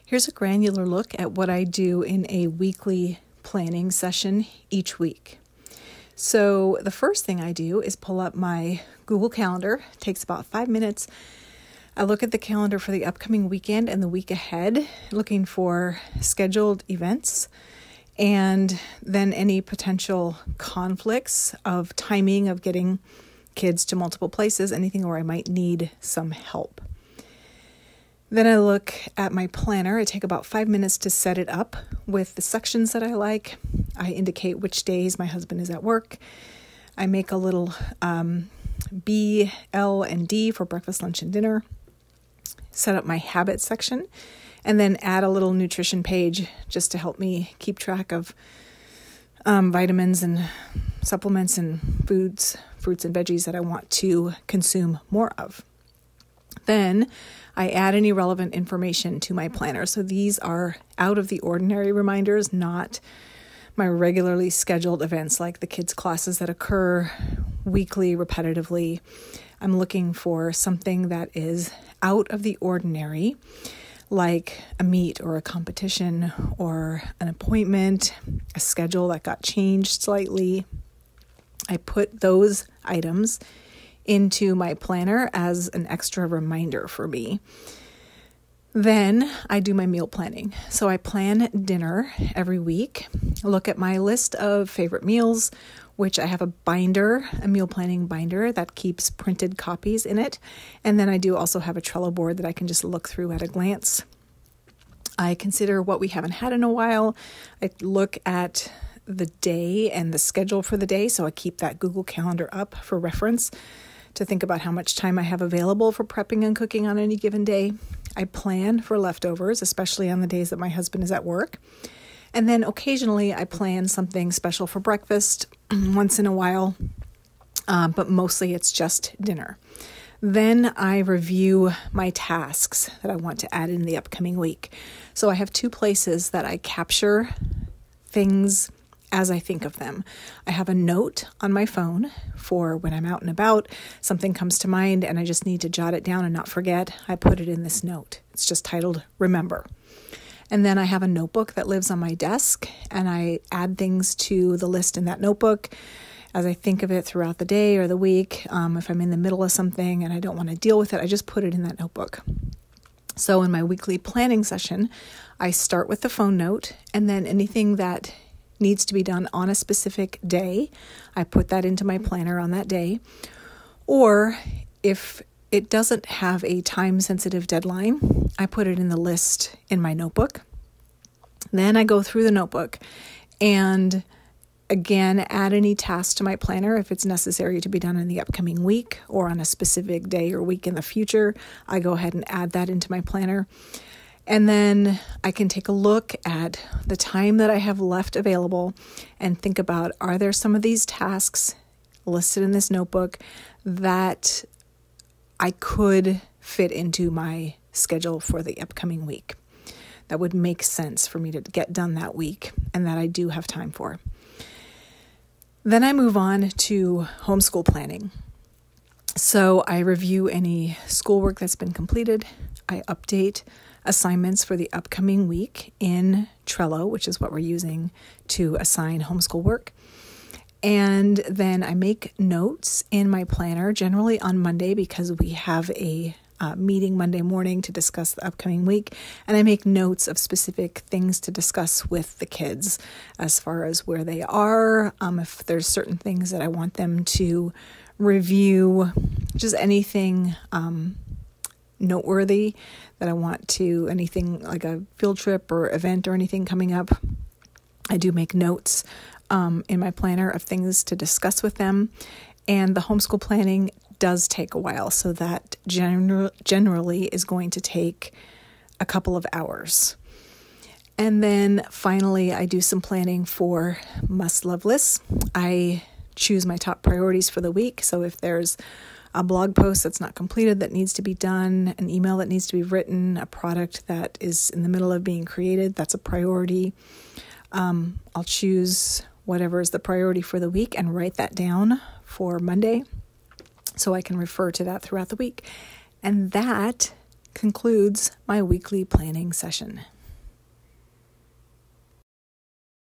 Here's a granular look at what I do in a weekly planning session each week. So the first thing I do is pull up my Google Calendar. It takes about 5 minutes. I look at the calendar for the upcoming weekend and the week ahead, looking for scheduled events and then any potential conflicts of timing of getting kids to multiple places, anything where I might need some help. Then I look at my planner. I take about 5 minutes to set it up with the sections that I like. I indicate which days my husband is at work. I make a little B, L, and D for breakfast, lunch, and dinner. Set up my habits section, and then add a little nutrition page just to help me keep track of vitamins and supplements and foods, fruits and veggies that I want to consume more of. Then I add any relevant information to my planner. So these are out of the ordinary reminders, not my regularly scheduled events like the kids' classes that occur weekly, repetitively. I'm looking for something that is out of the ordinary, like a meet or a competition or an appointment, a schedule that got changed slightly. I put those items into my planner as an extra reminder for me. Then I do my meal planning. So I plan dinner every week, look at my list of favorite meals, which I have a binder, a meal planning binder that keeps printed copies in it. And then I do also have a Trello board that I can just look through at a glance. I consider what we haven't had in a while. I look at the day and the schedule for the day. So I keep that Google Calendar up for reference to think about how much time I have available for prepping and cooking on any given day. I plan for leftovers, especially on the days that my husband is at work. And then occasionally I plan something special for breakfast once in a while, but mostly it's just dinner. Then I review my tasks that I want to add in the upcoming week. So I have 2 places that I capture things as I think of them. I have a note on my phone for when I'm out and about, something comes to mind and I just need to jot it down and not forget. I put it in this note. It's just titled Remember. And then I have a notebook that lives on my desk and I add things to the list in that notebook as I think of it throughout the day or the week. If I'm in the middle of something and I don't want to deal with it, I just put it in that notebook. So in my weekly planning session, I start with the phone note and then anything that needs to be done on a specific day, I put that into my planner on that day. Or if it doesn't have a time-sensitive deadline, I put it in the list in my notebook. Then I go through the notebook and again, add any tasks to my planner if it's necessary to be done in the upcoming week or on a specific day or week in the future. I go ahead and add that into my planner. And then I can take a look at the time that I have left available and think about, are there some of these tasks listed in this notebook that I could fit into my schedule for the upcoming week that would make sense for me to get done that week and that I do have time for. Then I move on to homeschool planning. So I review any schoolwork that's been completed. I update assignments for the upcoming week in Trello, which is what we're using to assign homeschool work. And then I make notes in my planner, generally on Monday because we have a meeting Monday morning to discuss the upcoming week. And I make notes of specific things to discuss with the kids as far as where they are, if there's certain things that I want them to review, just anything noteworthy that I want to, anything like a field trip or event or anything coming up. I do make notes in my planner of things to discuss with them. And the homeschool planning does take a while, so that generally is going to take a couple of hours. And then finally, I do some planning for must-love lists. I choose my top priorities for the week. So if there's a blog post that's not completed that needs to be done, an email that needs to be written, a product that is in the middle of being created, that's a priority. I'll choose whatever is the priority for the week and write that down for Monday so I can refer to that throughout the week. And that concludes my weekly planning session.